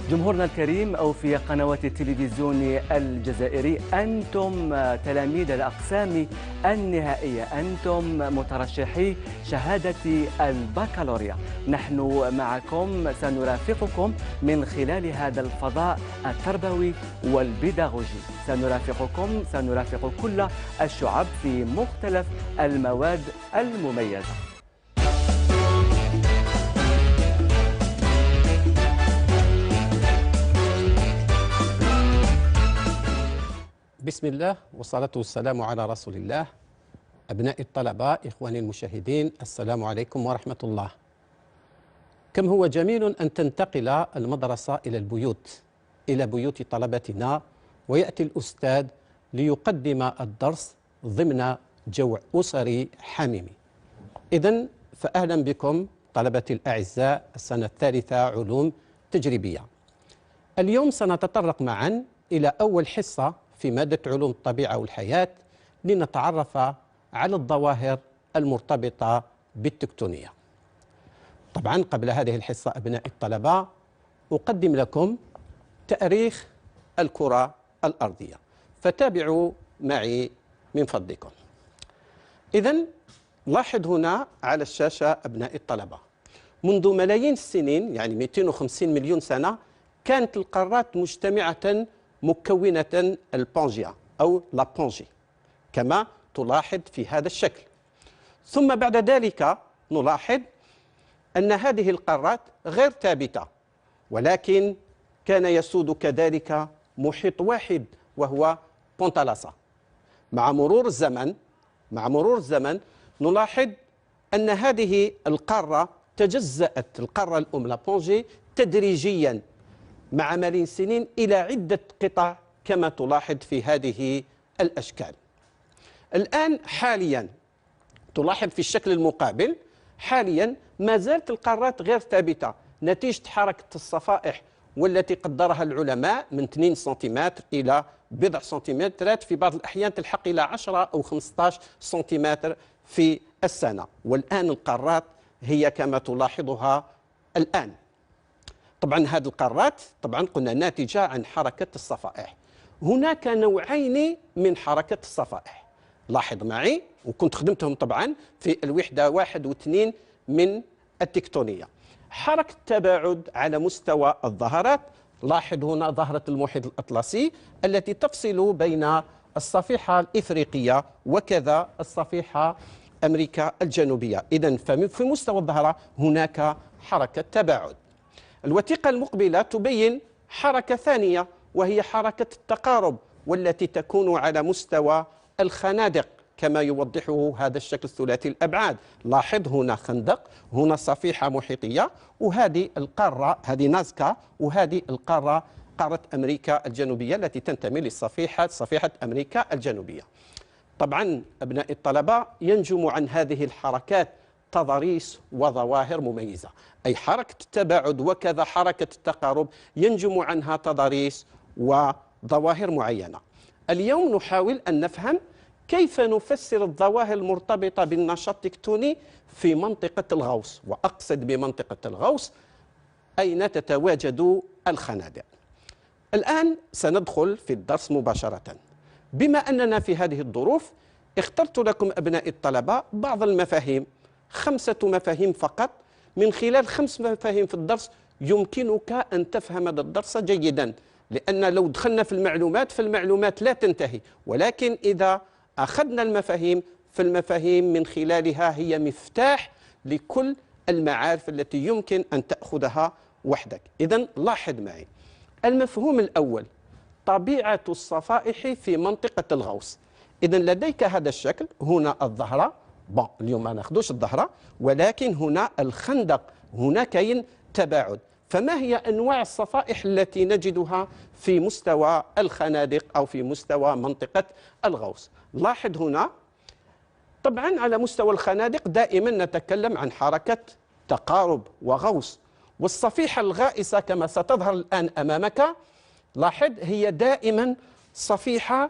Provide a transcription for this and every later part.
جمهورنا الكريم أو في قنوات التلفزيون الجزائري، أنتم تلاميذ الأقسام النهائية، أنتم مترشحي شهادة البكالوريا. نحن معكم سنرافقكم من خلال هذا الفضاء التربوي والبيداغوجي. سنرافق كل الشعب في مختلف المواد المميزة. بسم الله والصلاة والسلام على رسول الله. أبناء الطلبة، إخواني المشاهدين، السلام عليكم ورحمة الله. كم هو جميل أن تنتقل المدرسة إلى بيوت طلبتنا، ويأتي الأستاذ ليقدم الدرس ضمن جو أسري حميمي. إذن فأهلا بكم طلبتي الأعزاء، السنة الثالثة علوم تجريبية. اليوم سنتطرق معا إلى أول حصة في مادة علوم الطبيعة والحياة، لنتعرف على الظواهر المرتبطة بالتكتونية. طبعا قبل هذه الحصة أبناء الطلبة أقدم لكم تاريخ الكرة الأرضية، فتابعوا معي من فضلكم. إذن لاحظ هنا على الشاشة أبناء الطلبة، منذ ملايين السنين، يعني 250 مليون سنة، كانت القارات مجتمعة مكونة البانجيا أو لابونجي كما تلاحظ في هذا الشكل. ثم بعد ذلك نلاحظ أن هذه القارات غير ثابتة، ولكن كان يسود كذلك محيط واحد وهو بونتالاسا. مع مرور الزمن نلاحظ أن هذه القارة تجزأت، القارة الأم لابونجي، تدريجيا مع ملايين السنين إلى عدة قطع كما تلاحظ في هذه الأشكال. الآن حاليا تلاحظ في الشكل المقابل، حاليا ما زالت القارات غير ثابتة نتيجة حركة الصفائح، والتي قدرها العلماء من 2 سنتيمتر إلى بضع سنتيمترات، في بعض الأحيان تلحق إلى 10 أو 15 سنتيمتر في السنة. والآن القارات هي كما تلاحظها الآن. طبعا هذه القارات طبعا قلنا ناتجة عن حركة الصفائح. هناك نوعين من حركة الصفائح، لاحظ معي، وكنت خدمتهم طبعا في الوحدة 1 و2 من التكتونية. حركة التباعد على مستوى الظهرات، لاحظ هنا ظهرة المحيط الأطلسي التي تفصل بين الصفيحة الإفريقية وكذا الصفيحة أمريكا الجنوبية. إذن في مستوى الظهر هناك حركة تباعد. الوثيقة المقبلة تبين حركة ثانية، وهي حركة التقارب، والتي تكون على مستوى الخنادق كما يوضحه هذا الشكل ثلاثي الأبعاد. لاحظ هنا خندق، هنا صفيحة محيطية، وهذه القارة هذه نازكا، وهذه القارة قارة أمريكا الجنوبية التي تنتمي صفيحة أمريكا الجنوبية. طبعا أبناء الطلبة، ينجم عن هذه الحركات تضاريس وظواهر مميزة، أي حركة التباعد وكذا حركة التقارب ينجم عنها تضاريس وظواهر معينة. اليوم نحاول أن نفهم كيف نفسر الظواهر المرتبطة بالنشاط التكتوني في منطقة الغوص، وأقصد بمنطقة الغوص أين تتواجد الخنادق. الآن سندخل في الدرس مباشرة. بما أننا في هذه الظروف، اخترت لكم أبناء الطلبة بعض المفاهيم، 5 مفاهيم فقط. من خلال 5 مفاهيم في الدرس يمكنك أن تفهم هذا الدرس جيدا، لأن لو دخلنا في المعلومات لا تنتهي، ولكن إذا أخذنا المفاهيم، فالمفاهيم من خلالها هي مفتاح لكل المعارف التي يمكن أن تأخذها وحدك. إذن لاحظ معي المفهوم الأول، طبيعة الصفائح في منطقة الغوص. إذن لديك هذا الشكل، هنا الظهر، اليوم ما ناخذوش الظهر، ولكن هنا الخندق، هنا كاين تباعد. فما هي أنواع الصفائح التي نجدها في مستوى الخنادق أو في مستوى منطقة الغوص؟ لاحظ هنا طبعا على مستوى الخنادق دائما نتكلم عن حركة تقارب وغوص، والصفيحة الغائصة كما ستظهر الآن أمامك، لاحظ هي دائما صفيحة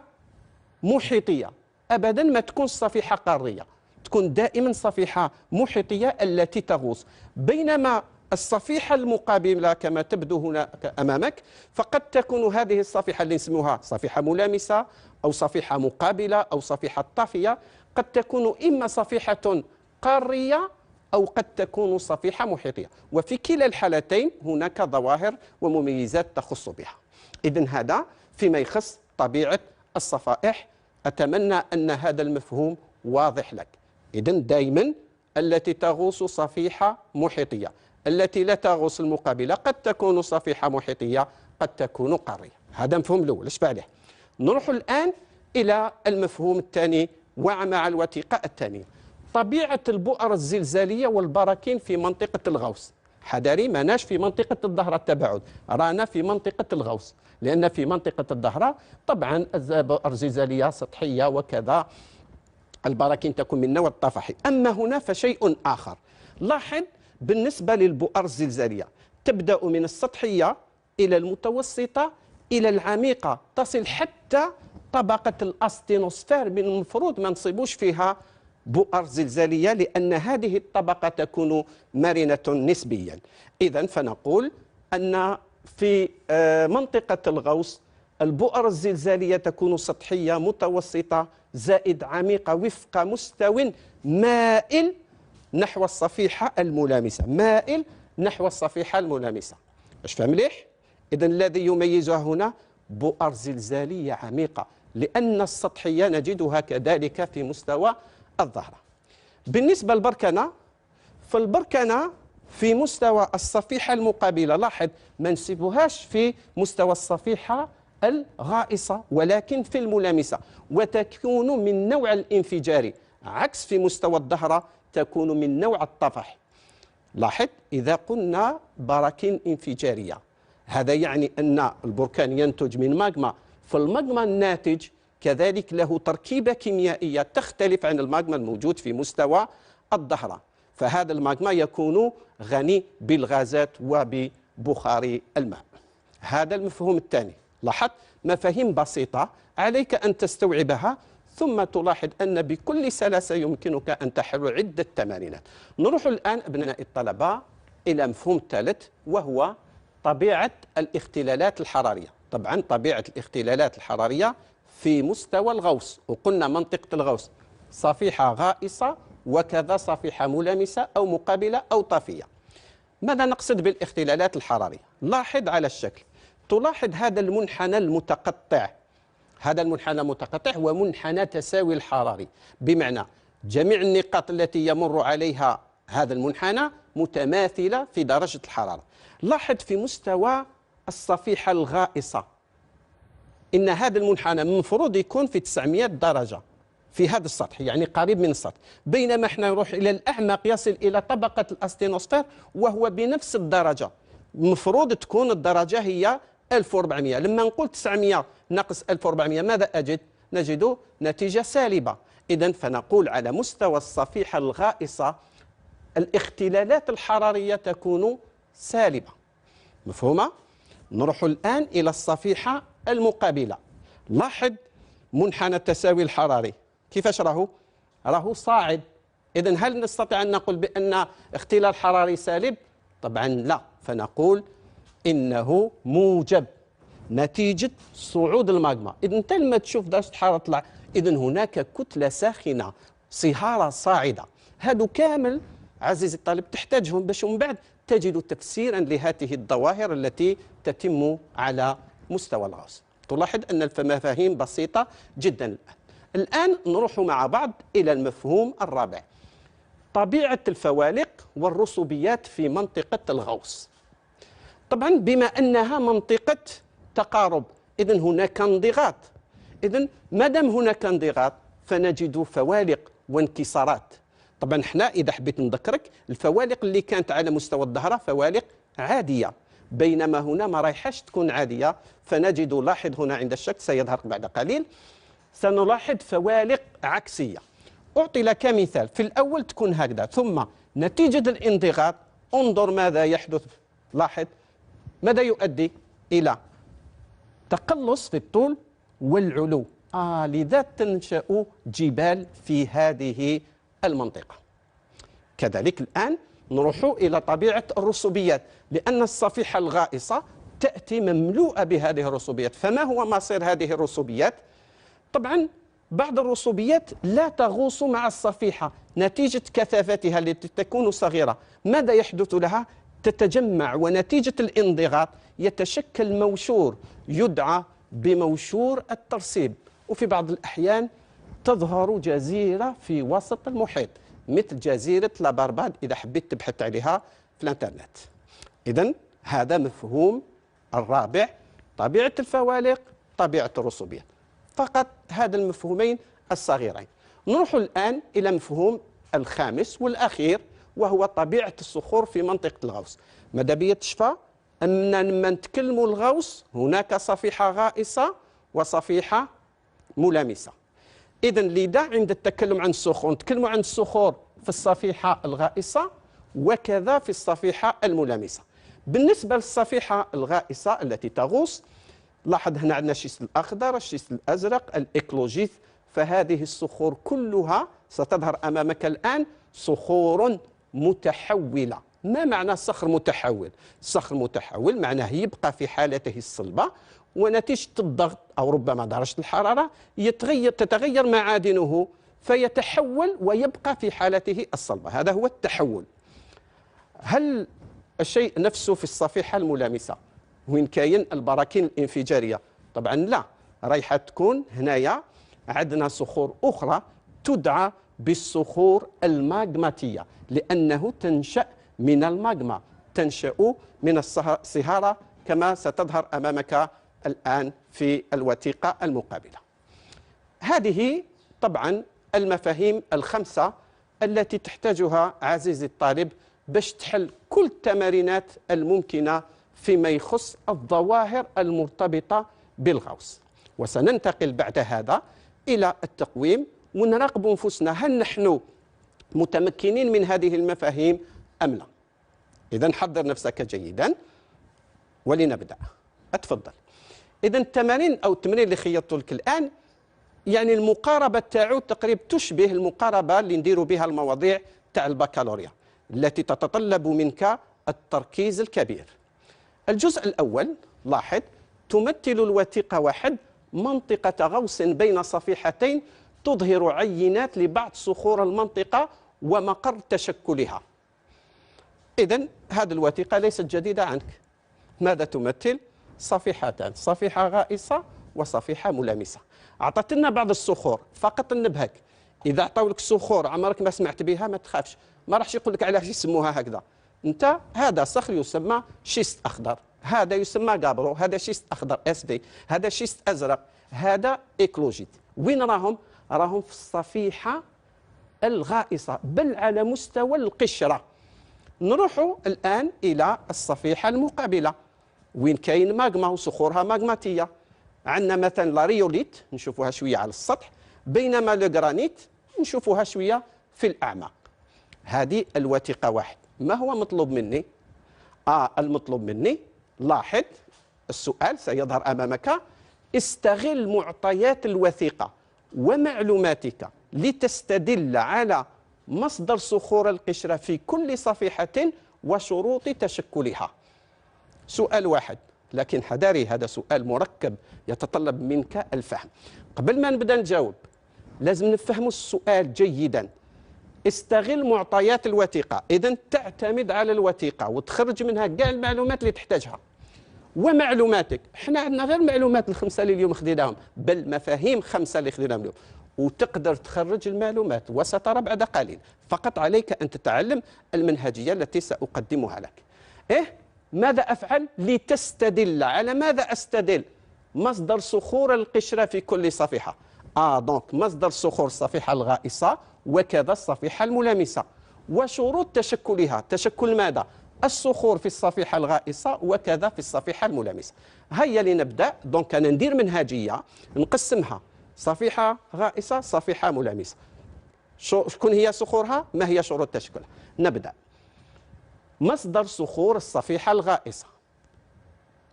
محيطية، أبدا ما تكون صفيحة قارية، تكون دائما صفيحة محيطية التي تغوص. بينما الصفيحة المقابلة كما تبدو هنا أمامك، فقد تكون هذه الصفيحة اللي نسموها صفيحة ملامسة أو صفيحة مقابلة أو صفيحة طافية، قد تكون إما صفيحة قارية أو قد تكون صفيحة محيطية، وفي كلا الحالتين هناك ظواهر ومميزات تخص بها. إذن هذا فيما يخص طبيعة الصفائح. أتمنى أن هذا المفهوم واضح لك. إذن دائما التي تغوص صفيحة محيطية، التي لا تغوص المقابلة قد تكون صفيحة محيطية قد تكون قارية. هذا مفهوم الأول اشبع له. نروح الآن إلى المفهوم الثاني ومع الوثيقة الثانية، طبيعة البؤر الزلزالية والبراكين في منطقة الغوص. حذري ماناش في منطقة الظهر التباعد، رانا في منطقة الغوص، لأن في منطقة الظهر طبعا البؤر الزلزالية سطحية وكذا، البراكين تكون من نوع الطفحي. أما هنا فشيء آخر. لاحظ بالنسبة للبؤر الزلزالية تبدأ من السطحية إلى المتوسطة إلى العميقة، تصل حتى طبقة الأستينوسفير. من المفروض ما نصيبوش فيها بؤر زلزالية لأن هذه الطبقة تكون مرنة نسبيا. إذن فنقول أن في منطقة الغوص البؤر الزلزالية تكون سطحية متوسطة زائد عميقة وفق مستوى مائل نحو الصفيحة الملامسة، مائل نحو الصفيحة الملامسة. واش فهم مليح؟ إذن الذي يميزها هنا بؤر زلزالية عميقة، لأن السطحية نجدها كذلك في مستوى الظهر. بالنسبة للبركنة، فالبركنة في مستوى الصفيحة المقابلة، لاحظ ما نسيبوهاش في مستوى الصفيحة الغائصة ولكن في الملامسة، وتكون من نوع الانفجاري، عكس في مستوى الظهر تكون من نوع الطفح. لاحظ إذا قلنا براكين انفجارية هذا يعني أن البركان ينتج من ماغما، فالماغما الناتج كذلك له تركيبة كيميائية تختلف عن الماغما الموجود في مستوى الظهر، فهذا الماغما يكون غني بالغازات وببخار الماء. هذا المفهوم الثاني. لاحظ مفاهيم بسيطة عليك أن تستوعبها ثم تلاحظ أن بكل سلاسة يمكنك أن تحل عدة تمارينات. نروح الآن أبناء الطلبة إلى مفهوم ثالث وهو طبيعة الاختلالات الحرارية. طبعا طبيعة الاختلالات الحرارية في مستوى الغوص، وقلنا منطقة الغوص صفيحة غائصة وكذا صفيحة ملامسة أو مقابلة أو طافية. ماذا نقصد بالاختلالات الحرارية؟ لاحظ على الشكل، تلاحظ هذا المنحنى المتقطع، هذا المنحنى المتقطع هو منحنى تساوي الحراري، بمعنى جميع النقاط التي يمر عليها هذا المنحنى متماثلة في درجة الحرارة. لاحظ في مستوى الصفيحة الغائصة إن هذا المنحنى المفروض يكون في 900 درجة في هذا السطح، يعني قريب من السطح، بينما احنا نروح إلى الأعمق يصل إلى طبقة الأستينوسفير وهو بنفس الدرجة، المفروض تكون الدرجة هي 1400. لما نقول 900 ناقص 1400 ماذا أجد؟ نجد نتيجة سالبة. إذن فنقول على مستوى الصفيحة الغائصة الاختلالات الحرارية تكون سالبة. مفهومة؟ نروح الآن إلى الصفيحة المقابلة. لاحظ منحنى التساوي الحراري كيفاش راهو؟ راهو صاعد. إذن هل نستطيع أن نقول بأن اختلال حراري سالب؟ طبعا لا، فنقول إنه موجب نتيجة صعود الماغما. إذن أنت لما تشوف درجة الحرارة تطلع، إذن هناك كتلة ساخنة صهارة صاعدة. هادو كامل عزيزي الطالب تحتاجهم باش من بعد تجد تفسيرا لهذه الظواهر التي تتم على مستوى الغوص. تلاحظ أن المفاهيم بسيطة جدا. الآن نروح مع بعض إلى المفهوم الرابع، طبيعة الفوالق والرسوبيات في منطقة الغوص. طبعا بما أنها منطقة تقارب إذن هناك انضغاط، إذن ما دام هناك انضغاط فنجد فوالق وانكسارات. طبعا احنا إذا حبيت نذكرك الفوالق اللي كانت على مستوى الظهر فوالق عادية، بينما هنا ما رايحاش تكون عادية، فنجد لاحظ هنا عند الشكل سيظهر بعد قليل سنلاحظ فوالق عكسية. أعطي لك مثال، في الأول تكون هكذا ثم نتيجة الانضغاط انظر ماذا يحدث. لاحظ ماذا يؤدي إلى تقلص في الطول والعلو، لذا تنشأ جبال في هذه المنطقة. كذلك الآن نروحوا إلى طبيعة الرسوبيات، لأن الصفيحة الغائصة تأتي مملوءة بهذه الرسوبيات. فما هو مصير هذه الرسوبيات؟ طبعا بعض الرسوبيات لا تغوص مع الصفيحة نتيجة كثافتها التي تكون صغيرة. ماذا يحدث لها؟ تتجمع، ونتيجة الانضغاط يتشكل موشور يدعى بموشور الترسيب. وفي بعض الأحيان تظهر جزيرة في وسط المحيط مثل جزيرة لابرباد إذا حبيت تبحث عليها في الانترنت. إذن هذا مفهوم الرابع، طبيعة الفوالق، طبيعة الرسوبيات. فقط هذا المفهومين الصغيرين. نروح الآن إلى مفهوم الخامس والأخير، وهو طبيعة الصخور في منطقة الغوص. ماذا بيا تشفى أن لما نتكلموا الغوص هناك صفيحة غائصة وصفيحة ملامسة. إذن لذا عند التكلم عن الصخور نتكلموا عن الصخور في الصفيحة الغائصة وكذا في الصفيحة الملامسة. بالنسبة للصفيحة الغائصة التي تغوص، لاحظ هنا عندنا الشيست الأخضر، الشيست الأزرق، الإكلوجيث. فهذه الصخور كلها ستظهر أمامك الآن صخور متحولة. ما معنى صخر متحول؟ صخر متحول معناه يبقى في حالته الصلبة، ونتيجة الضغط أو ربما درجة الحرارة تتغير معادنه فيتحول ويبقى في حالته الصلبة. هذا هو التحول. هل الشيء نفسه في الصفيحة الملامسة وين كاين البراكين الانفجارية؟ طبعا لا، رايحة تكون هنايا عندنا صخور أخرى تدعى بالصخور الماغماتية، لأنه تنشأ من الماغما، تنشأ من الصهارة كما ستظهر أمامك الآن في الوثيقة المقابلة. هذه طبعا المفاهيم الخمسة التي تحتاجها عزيزي الطالب باش تحل كل التمارينات الممكنة فيما يخص الظواهر المرتبطة بالغوص. وسننتقل بعد هذا إلى التقويم ونراقب أنفسنا هل نحن متمكنين من هذه المفاهيم أم لا. إذن حضر نفسك جيدا ولنبدأ. أتفضل. إذن التمارين أو التمرين اللي خيطته لك الآن يعني المقاربة تاعو تقريبا تشبه المقاربة اللي نديروا بها المواضيع تاع البكالوريا التي تتطلب منك التركيز الكبير. الجزء الأول لاحظ تمثل الوثيقة واحد منطقة غوص بين صفيحتين تظهر عينات لبعض صخور المنطقة ومقر تشكلها. إذن هذه الوثيقة ليست جديدة عنك. ماذا تمثل؟ صفيحتان، صفيحة غائصة وصفيحة ملامسة. أعطت لنا بعض الصخور، فقط ننبهك إذا عطاو لك صخور عمرك ما سمعت بها ما تخافش، ما راحش يقول لك علاش يسموها هكذا. أنت هذا صخر يسمى شيست أخضر، هذا يسمى قابرو، هذا شيست أخضر اس في، هذا شيست أزرق، هذا إكلوجيت. وين راهم؟ راهم في الصفيحة الغائصة بل على مستوى القشرة. نروح الآن إلى الصفيحة المقابلة وين كاين ماغما وصخورها ماغماتية. عندنا مثلا لاريوليت نشوفوها شوية على السطح، بينما الجرانيت نشوفوها شوية في الأعماق. هذه الوثيقة واحد. ما هو مطلوب مني؟ المطلوب مني لاحظ السؤال سيظهر أمامك. استغل معطيات الوثيقة ومعلوماتك لتستدل على مصدر صخور القشرة في كل صفيحة وشروط تشكلها. سؤال واحد، لكن حذاري هذا سؤال مركب يتطلب منك الفهم. قبل ما نبدأ نجاوب لازم نفهم السؤال جيدا. استغل معطيات الوثيقة، إذن تعتمد على الوثيقة وتخرج منها كاع المعلومات اللي تحتاجها. ومعلوماتك، احنا عندنا غير معلومات الخمسة اللي اليوم خديناهم، بل مفاهيم خمسة اللي خديناهم اليوم، وتقدر تخرج المعلومات وسترى بعد قليل. فقط عليك أن تتعلم المنهجية التي سأقدمها لك. ماذا أفعل؟ لتستدل. على ماذا أستدل؟ مصدر صخور القشرة في كل صفيحة. دونك مصدر صخور الصفيحة الغائصة وكذا الصفيحة الملامسة وشروط تشكلها. تشكل ماذا؟ الصخور في الصفيحة الغائصة وكذا في الصفيحة الملامسة. هيا لنبدأ. دونك أنا ندير منهجية نقسمها صفيحة غائصة صفيحة ملامسة. شكون هي صخورها؟ ما هي شروط تشكلها؟ نبدأ. مصدر صخور الصفيحة الغائصة.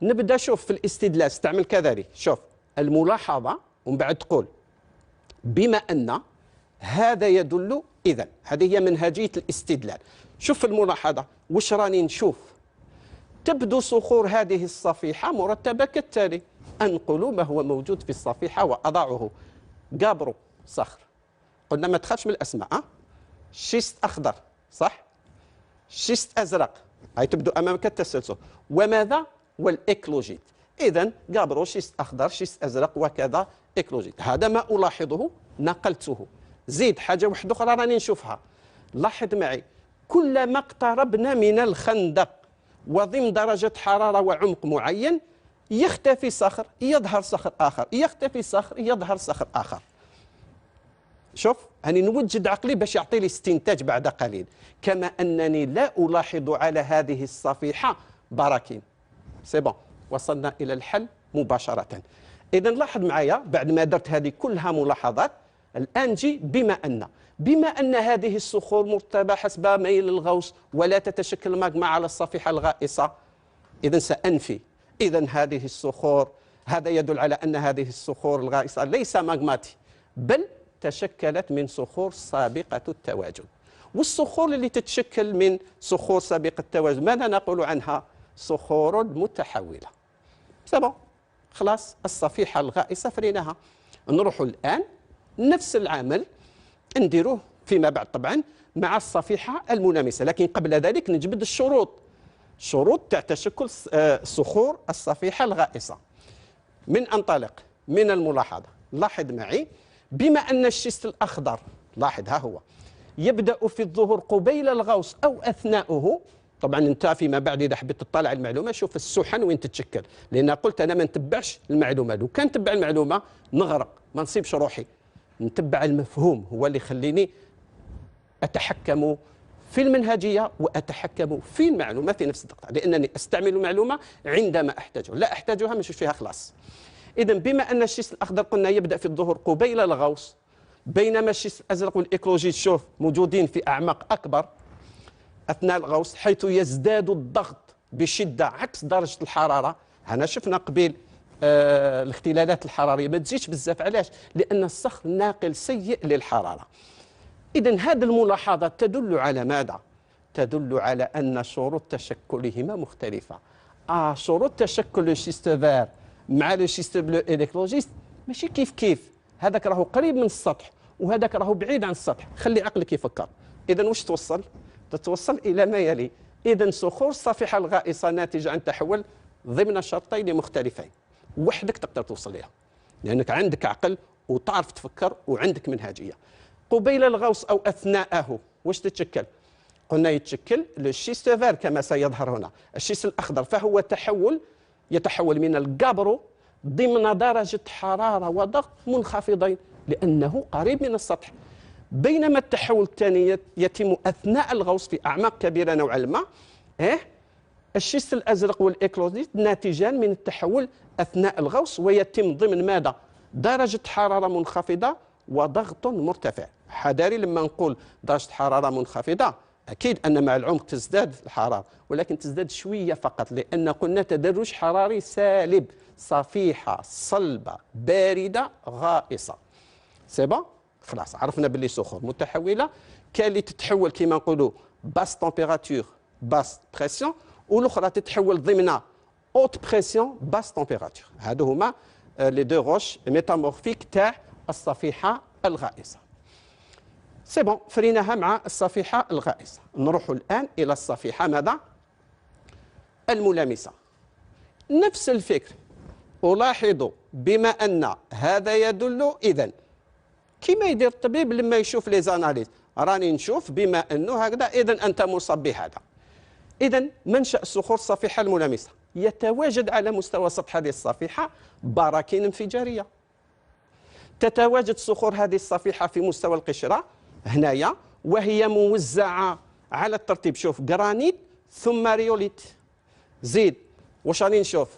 نبدأ شوف في الاستدلال استعمل كذلك. شوف الملاحظة ومن بعد تقول بما أن هذا يدل. إذن هذه هي منهجية الاستدلال. شوف الملاحظة واش راني نشوف. تبدو صخور هذه الصفيحة مرتبة كالتالي. أنقل ما هو موجود في الصفيحة وأضعه. قابرو صخر، قلنا ما تخافش من الأسماء. شيست أخضر صح، شيست أزرق، هاي تبدو أمامك التسلسل. وماذا؟ والإكلوجيت. إذن قابرو، شيست أخضر، شيست أزرق، وكذا إكلوجيت. هذا ما ألاحظه نقلته. زيد حاجة واحدة أخرى راني نشوفها. لاحظ معي، كلما اقتربنا من الخندق وضمن درجة حرارة وعمق معين يختفي صخر يظهر صخر آخر، يختفي صخر يظهر صخر آخر. شوف، أنا نوجد عقلي باش يعطي لي استنتاج بعد قليل. كما أنني لا ألاحظ على هذه الصفيحة براكين. سي بون، وصلنا إلى الحل مباشرة. إذا لاحظ معايا، بعد ما درت هذه كلها ملاحظات، الآن جي بما أن هذه الصخور مرتبة حسب ميل الغوص ولا تتشكل ماغما على الصفيحة الغائصة، إذا سأنفي. إذا هذه الصخور، هذا يدل على أن هذه الصخور الغائصة ليس ماغماتي، بل تشكلت من صخور سابقة التواجد. والصخور اللي تتشكل من صخور سابقة التواجد ماذا نقول عنها؟ صخور متحولة. سبب خلاص، الصفيحة الغائصة فريناها. نروح الآن نفس العمل نديروه فيما بعد طبعا مع الصفيحة الملامسة، لكن قبل ذلك نجبد الشروط. شروط تاع تشكل صخور الصفيحة الغائصة. من أنطلق من الملاحظة، لاحظ معي، بما أن الشيست الأخضر، لاحظ ها هو، يبدأ في الظهور قبيل الغوص أو أثناؤه. طبعا أنت فيما بعد إذا حبيت تطلع المعلومة شوف السحن وين تتشكل، لأن قلت أنا ما نتبعش المعلومة. لو كان نتبع المعلومة نغرق، ما نصيبش روحي. نتبع المفهوم، هو اللي يخليني أتحكم في المنهجية وأتحكم في المعلومة في نفس الوقت، لأنني أستعمل المعلومة عندما أحتاجها، لا أحتاجها ما نشوف فيها خلاص. إذا بما أن الشيست الأخضر قلنا يبدأ في الظهور قبيل الغوص، بينما الشيست الأزرق والإكلوجيت شوف موجودين في أعماق أكبر أثناء الغوص، حيث يزداد الضغط بشدة عكس درجة الحرارة. هنا شفنا قبيل الاختلالات الحرارية ما تزيدش بزاف. علاش؟ لأن الصخر ناقل سيء للحرارة. إذن هذه الملاحظة تدل على ماذا؟ تدل على أن شروط تشكلهما مختلفة. شروط تشكل الشيست فير مع الشيست بلو إلكتروجيست ماشي كيف. هذاك راهو قريب من السطح وهذاك راهو بعيد عن السطح. خلي عقلك يفكر. إذن واش توصل؟ تتوصل إلى ما يلي. إذن صخور الصفيحة الغائصة ناتجة عن تحول ضمن شرطين مختلفين، وحدك تقدر توصل لها لأنك عندك عقل وتعرف تفكر وعندك منهجية. قبيل الغوص أو أثناءه واش تتشكل؟ قلنا يتشكل الشيست فير كما سيظهر هنا، الشيست الأخضر، فهو يتحول من القابرو ضمن درجة حرارة وضغط منخفضين لأنه قريب من السطح. بينما التحول الثاني يتم أثناء الغوص في أعماق كبيرة نوعا ما. الشيست الأزرق والإكلوزيت ناتجان من التحول أثناء الغوص، ويتم ضمن ماذا؟ درجة حرارة منخفضة وضغط مرتفع. حذاري لما نقول درجة حرارة منخفضة، أكيد أن مع العمق تزداد الحرارة، ولكن تزداد شوية فقط، لأن قلنا تدرج حراري سالب، صفيحة صلبة باردة غائصة. سي بون، خلاص عرفنا باللي صخور متحولة. كاين اللي تتحول كما نقولوا باس تمبيراتور باس بريسيون، والاخرى تتحول ضمن اوت بريسيون باس تمبيراتور. هادو هما لي دو روش ميتامورفيك تاع الصفيحة الغائصة. سي بون، فريناها مع الصفيحة الغائصة. نروح الآن إلى الصفيحة ماذا؟ الملامسة. نفس الفكر. ألاحظ بما أن هذا يدل، إذن كما يدير الطبيب لما يشوف لي زاناليز، راني نشوف بما أنه هكذا، إذن أنت مصاب بهذا. إذن منشأ صخور الصفيحة الملامسة يتواجد على مستوى سطح هذه الصفيحة براكين انفجارية. تتواجد صخور هذه الصفيحة في مستوى القشرة هنايا، وهي موزعة على الترتيب. شوف، جرانيت ثم ريوليت. زيد واش راني نشوف؟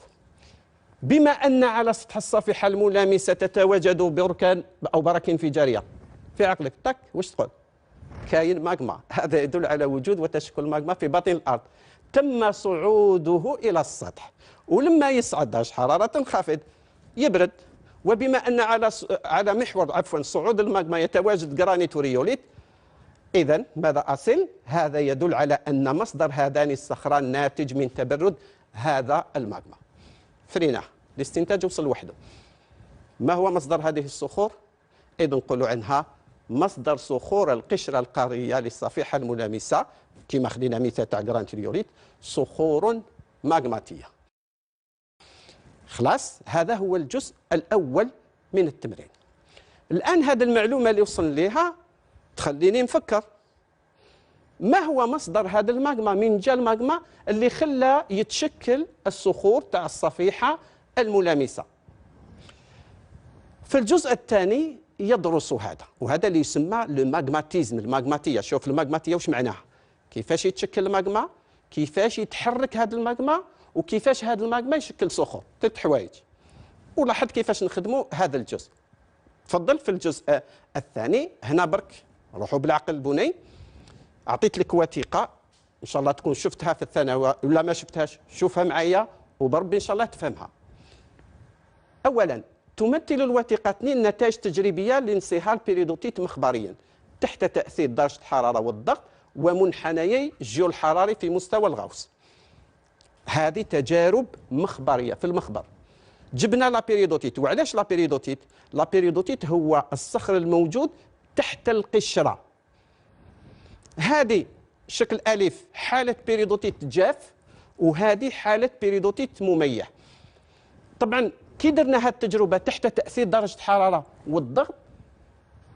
بما أن على سطح الصفيحة الملامسة تتواجد بركان أو براكين انفجارية، في عقلك تك واش تقول؟ كاين ماغما. هذا يدل على وجود وتشكل ماغما في باطن الأرض تم صعوده إلى السطح، ولما يصعد درجة حرارة تنخفض يبرد. وبما أن على محور صعود الماغما يتواجد جرانيت وريوليت، إذن ماذا أصل؟ هذا يدل على أن مصدر هذان الصخران ناتج من تبرد هذا الماغما. فريناه الاستنتاج وصل وحده. ما هو مصدر هذه الصخور؟ إذن نقولوا عنها مصدر صخور القشرة القارية للصفيحة الملامسة، كما خدينا مثال تاع جرانتريوليت، صخور ماغماتية. خلاص، هذا هو الجزء الأول من التمرين. الآن هذه المعلومة اللي وصلنا لها تخليني نفكر، ما هو مصدر هذا الماغما؟ من جا الماغما اللي خلى يتشكل الصخور تاع الصفيحة الملامسة؟ في الجزء الثاني يدرس هذا، وهذا اللي يسمى الماغماتيزم، الماغماتية. شوف الماغماتية واش معناها، كيفاش يتشكل الماغما، كيفاش يتحرك هذا الماغما، وكيفاش هذا الماغما يشكل صخور. 3 حوايج، ولاحظ كيفاش نخدموا هذا الجزء. تفضل في الجزء الثاني. هنا برك روحوا بالعقل بني، أعطيت لك وثيقة إن شاء الله تكون شفتها في الثانوي، ولا ما شفتهاش شوفها معايا وبربي إن شاء الله تفهمها. أولا، تمثل الوثيقة 2 نتائج تجريبية لانصهار بيريدوتيت مخبريا تحت تأثير درجة الحرارة والضغط ومنحنيي الجيو الحراري في مستوى الغوص. هذه تجارب مخبرية في المخبر. جبنا لابيريدوتيت. وعلاش لابيريدوتيت؟ لابيريدوتيت هو الصخر الموجود تحت القشرة. هذه شكل ألف حالة بيريدوتيت جاف، وهذه حالة بيريدوتيت مميح. طبعا كي درنا هذه التجربة تحت تأثير درجة الحرارة والضغط،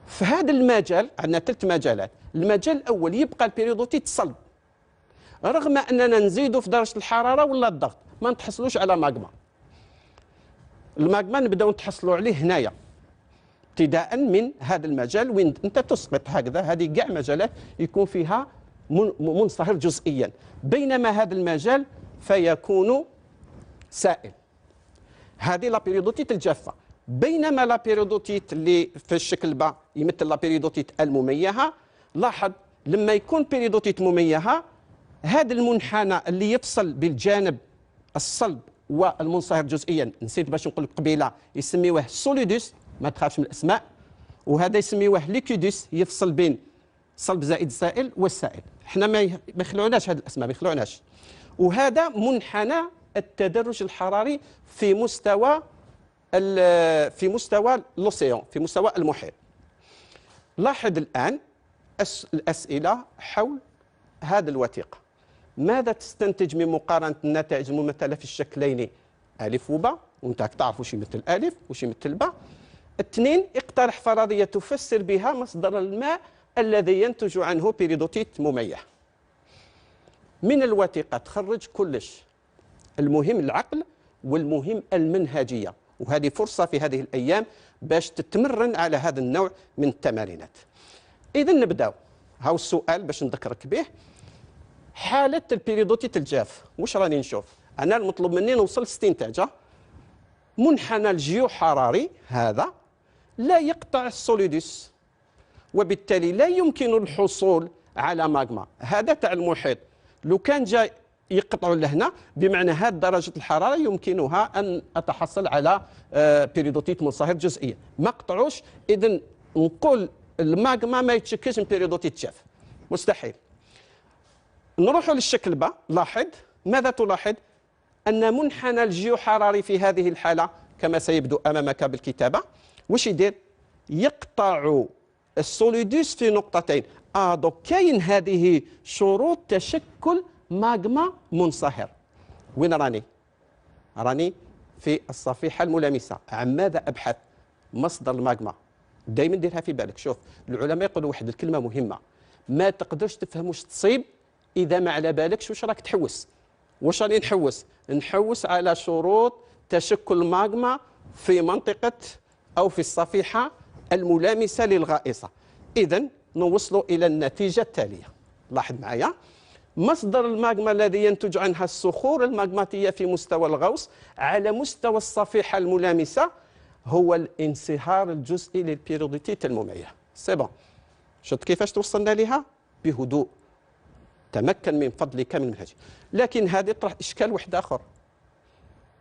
في هذا المجال عندنا 3 مجالات. المجال الأول يبقى البيريدوتيت صلب، رغم أننا نزيدوا في درجة الحرارة ولا الضغط ما نتحصلوش على ماغما. الماغما نبداو نتحصلوا عليه هنايا، ابتداء من هذا المجال وين انت تسقط هكذا. هذه كاع مجالات يكون فيها منصهر جزئيا، بينما هذا المجال فيكون سائل. هذه لابيريدوتيت الجافه. بينما لابيريدوتيت اللي في الشكل با يمثل لابيريدوتيت المميهه. لاحظ لما يكون بيريدوتيت مميهه، هذا المنحنى اللي يفصل بالجانب الصلب والمنصهر جزئيا، نسيت باش نقول لك قبيله، يسميوه سوليدوس، ما تخافش من الاسماء، وهذا يسميوه ليكيدوس، يفصل بين صلب زائد السائل والسائل. احنا ما يخلعوناش هذه الاسماء، ما يخلعوناش. وهذا منحنى التدرج الحراري في مستوى الاوسيان، في مستوى المحيط. لاحظ الان الاسئله حول هذه الوثيقه. ماذا تستنتج من مقارنة النتائج الممثلة في الشكلين ألف وباء؟ وانت تعرف وش يمثل ألف وش يمثل باء. 2، اقترح فرضية تفسر بها مصدر الماء الذي ينتج عنه بيريدوتيت مميح. من الوثيقة تخرج كلش، المهم العقل والمهم المنهجية، وهذه فرصة في هذه الأيام باش تتمرن على هذا النوع من التمارينات. إذا نبداو. هاو السؤال باش نذكرك به. حالة البيريدوتيت الجاف، واش راني نشوف؟ أنا المطلوب مني نوصل لاستنتاج منحنى الجيو حراري هذا لا يقطع السوليدوس، وبالتالي لا يمكن الحصول على ماغما. هذا تاع المحيط لو كان جاي يقطعوا لهنا، بمعنى هذه درجة الحرارة يمكنها أن أتحصل على بيريدوتيت منصهر جزئيا. ما قطعوش، إذن نقول الماغما ما يتشكلش من بيريدوتيت جاف، مستحيل. نروح للشكل با. لاحظ ماذا تلاحظ؟ أن منحنى الجيو حراري في هذه الحالة كما سيبدو أمامك بالكتابة واش يدير؟ يقطع السوليدوس في نقطتين. دوك كاين هذه شروط تشكل ماغما منصهر. وين راني؟ راني في الصفيحة الملامسة. عن ماذا أبحث؟ مصدر الماغما. دائما ديرها في بالك. شوف العلماء يقولوا واحد الكلمة مهمة، ما تقدرش تفهم واش تصيب إذا ما على بالكش واش راك تحوس. واش راني نحوس؟ نحوس على شروط تشكل ماغما في منطقة أو في الصفيحة الملامسة للغائصة. إذن نوصل إلى النتيجة التالية. لاحظ معايا، مصدر الماغما الذي ينتج عنها الصخور الماغماتية في مستوى الغوص على مستوى الصفيحة الملامسة هو الانصهار الجزئي للبيريدوتيت المميح. سي بون. شفت كيفاش توصلنا لها؟ بهدوء. تمكن من فضلك من المنهج. لكن هذه طرح اشكال واحد اخر.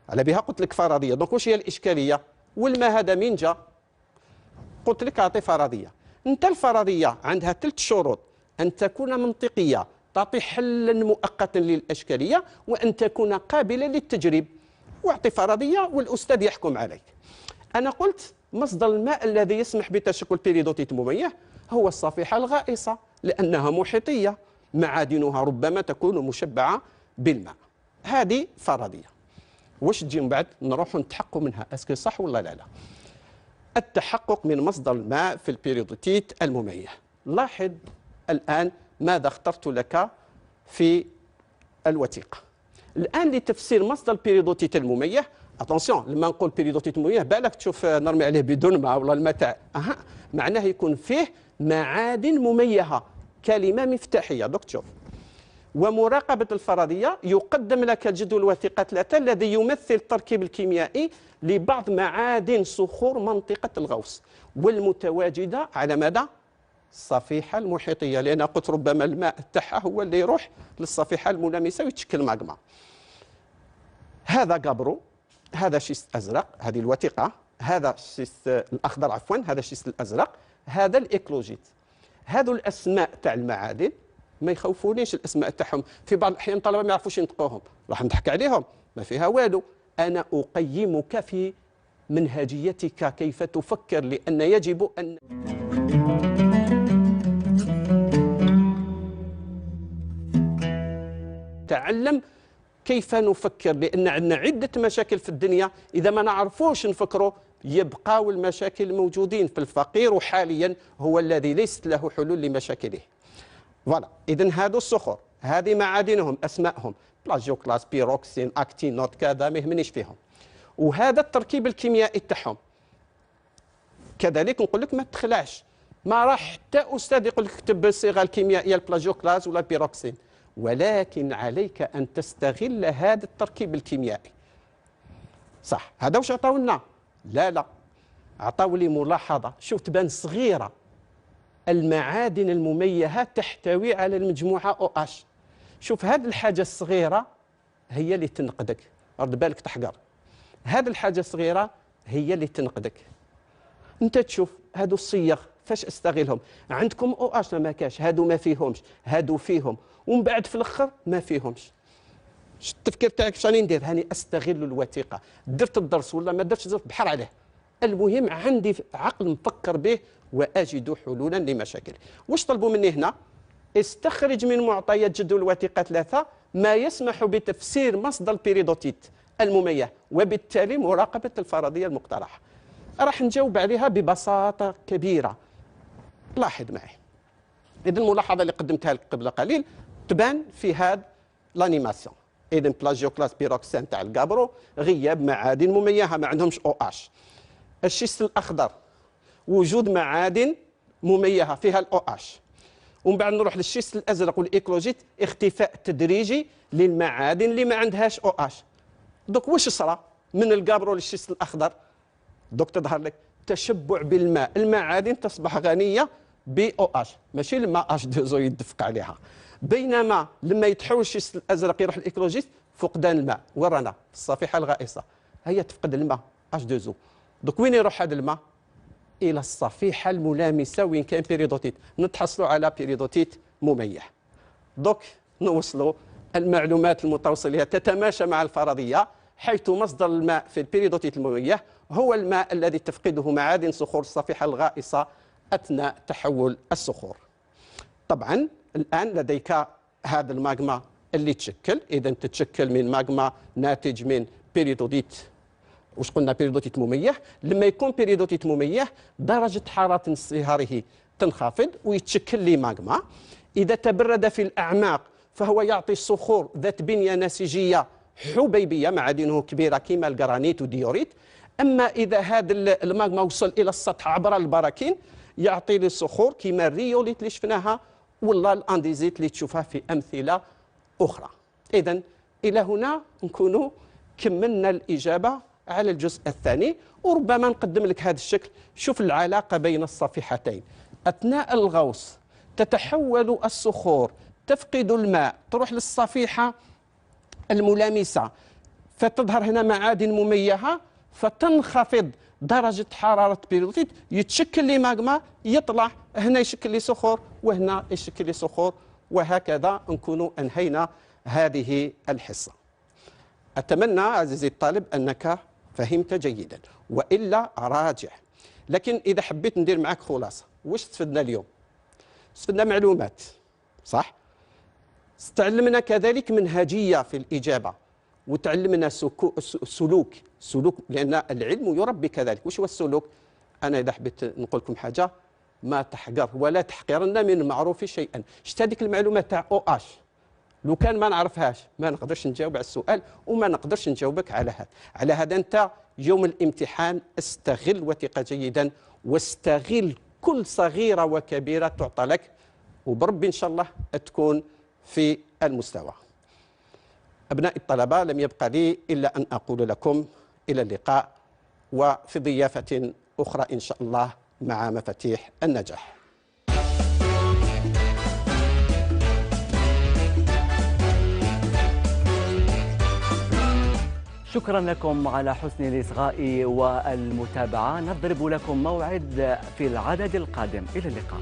على بها قلت لك فرضيه. دونك واش هي الاشكاليه؟ والماء هذا من جا؟ قلت لك اعطي فرضيه. انت الفرضيه عندها 3 شروط. أن تكون منطقية تعطي حلا مؤقتا للأشكالية، وأن تكون قابلة للتجريب. واعطي فرضية والأستاذ يحكم عليك. أنا قلت مصدر الماء الذي يسمح بتشكل بيريدوتيت مميه هو الصفيحة الغائصة، لأنها محيطية، معادنها ربما تكون مشبعة بالماء. هذه فرضية. واش تجي من بعد نروح نتحقق منها، اسكو صح ولا لا؟ التحقق من مصدر الماء في البيريدوتيت المميه. لاحظ الآن ماذا اخترت لك في الوثيقة. الآن لتفسير مصدر البيريدوتيت المميه، اتونسيون لما نقول بيريدوتيت مميه بالك تشوف نرمي عليه بدون ماء ولا الماء تاع معناه يكون فيه معادن مميهة، كلمة مفتاحية. دوك تشوف. ومراقبة الفرضية يقدم لك الجدول الوثيقة 3 الذي يمثل التركيب الكيميائي لبعض معادن صخور منطقة الغوص والمتواجدة على مدى الصفيحة المحيطية، لأن قلت ربما الماء تاعها هو اللي يروح للصفيحة الملامسة ويتشكل ماغما. هذا قبرو، هذا شيست أزرق، هذه الوثيقة، هذا الشيست الأخضر عفوا، هذا الشيست الأزرق، هذا الإكلوجيت. هذو الأسماء تاع المعادن ما يخوفونيش الأسماء تاعهم، في بعض الأحيان الطلبة ما يعرفوش ينطقوهم، راح نضحك عليهم، ما فيها والو. أنا أقيمك في منهجيتك كيف تفكر، لأن يجب أن تعلم كيف نفكر، لأن عندنا عدة مشاكل في الدنيا إذا ما نعرفوش نفكروا يبقاو المشاكل الموجودين في الفقير، وحاليا هو الذي ليست له حلول لمشاكله. فوالا، إذن هادو الصخور، هذه معادنهم، أسمائهم بلاجيوكلاس، بيروكسين، أكتينوت، كذا ما يهمنيش فيهم. وهذا التركيب الكيميائي تاعهم. كذلك نقول لك ما تخلعش، ما راح حتى أستاذ يقول لك اكتب بالصيغة الكيميائية البلاجيوكلاس ولا البيروكسين، ولكن عليك أن تستغل هذا التركيب الكيميائي. صح، هذا واش عطاو لنا؟ لا عطاو لي ملاحظة، شوف تبان صغيرة. المعادن المميهة تحتوي على المجموعة OH. شوف هذه الحاجة الصغيرة هي اللي تنقدك، رد بالك تحقر. هذه الحاجة الصغيرة هي اللي تنقدك. انت تشوف هادو الصيغ فاش استغلهم؟ عندكم OH ما كاش، هادو ما فيهمش، هادو فيهم، ومن بعد في الاخر ما فيهمش. التفكير تاعك اش راني ندير؟ هاني استغل الوثيقة، درت الدرس ولا ما درتش درت بحر عليه. المهم عندي عقل نفكر به وأجد حلولا لمشاكل. واش طلبوا مني هنا؟ استخرج من معطيات جدول الوثيقة 3 ما يسمح بتفسير مصدر البيريدوتيت المميه، وبالتالي مراقبة الفرضية المقترحة. راح نجاوب عليها ببساطة كبيرة. لاحظ معي. إذا الملاحظة اللي قدمتها لك قبل قليل تبان في هذا الانيماسيون. إذا بلاجيوكلاس، بيروكسين تاع الكابرو، غياب معادن مميهة ما عندهمش OH. الشيست الأخضر وجود معادن مميهة فيها الOH. ومن بعد نروح للشيست الأزرق والإيكلوجيت، اختفاء تدريجي للمعادن اللي ما عندهاش OH. دوك واش صرا من الكابرو للشيست الأخضر؟ دوك تظهر لك تشبع بالماء، المعادن تصبح غنية BOH، ماشي الماء H2O يدفق عليها. بينما لما يتحول الشيست الأزرق يروح الإيكلوجيت، فقدان الماء. ورانا في الصفيحة الغائصة هي تفقد الماء H2O. دوك وين يروح هذا الماء؟ إلى الصفيحة الملامسة وين كاين بيريدوتيت، نتحصلوا على بيريدوتيت مميه. دوك نوصلوا المعلومات المتوصلة تتماشى مع الفرضية، حيث مصدر الماء في البيريدوتيت المميه هو الماء الذي تفقده معادن صخور الصفيحة الغائصة أثناء تحول الصخور. طبعا الآن لديك هذا الماغما اللي تشكل، إذا تتشكل من ماغما ناتج من بيريدوتيت. واش قلنا؟ بيريدوتيت مميه. لما يكون بيريدوتيت مميه درجة حرارة انصهاره تنخفض ويتشكل لي ماغما. إذا تبرد في الأعماق فهو يعطي الصخور ذات بنية نسيجية حبيبية، معادنه كبيرة كما الجرانيت وديوريت. أما إذا هذا الماغما وصل إلى السطح عبر البراكين يعطي لي الصخور كما الريوليت اللي شفناها ولا الأنديزيت اللي تشوفها في أمثلة أخرى. إذن إلى هنا نكون كملنا الإجابة على الجزء الثاني، وربما نقدم لك هذا الشكل. شوف العلاقة بين الصفيحتين. أثناء الغوص تتحول الصخور، تفقد الماء، تروح للصفيحة الملامسة، فتظهر هنا معادن مميهة، فتنخفض درجة حرارة بيريدوتيت، يتشكل لي ماغما، يطلع هنا يشكل لي صخور، وهنا يشكل لي صخور، وهكذا نكون أنهينا هذه الحصة. أتمنى عزيزي الطالب أنك فهمت جيدا، وإلا راجع. لكن إذا حبيت ندير معك خلاصة، واش استفدنا اليوم؟ استفدنا معلومات، صح؟ تعلمنا كذلك منهجية في الإجابة، وتعلمنا سلوك، لأن العلم يربي كذلك. وش هو السلوك؟ أنا إذا حبيت نقول لكم حاجة، ما تحقر ولا تحقرن من المعروف شيئا. شفت هذيك المعلومة تاع OH، لو كان ما نعرفهاش ما نقدرش نجاوب على السؤال، وما نقدرش نجاوبك على هذا. على هذا أنت يوم الامتحان استغل وثق جيدا، واستغل كل صغيرة وكبيرة تعطى لك، وبربي إن شاء الله تكون في المستوى. أبناء الطلبة، لم يبقى لي إلا أن أقول لكم إلى اللقاء، وفي ضيافة أخرى إن شاء الله مع مفاتيح النجاح. شكرا لكم على حسن الإصغاء والمتابعة. نضرب لكم موعد في العدد القادم. إلى اللقاء.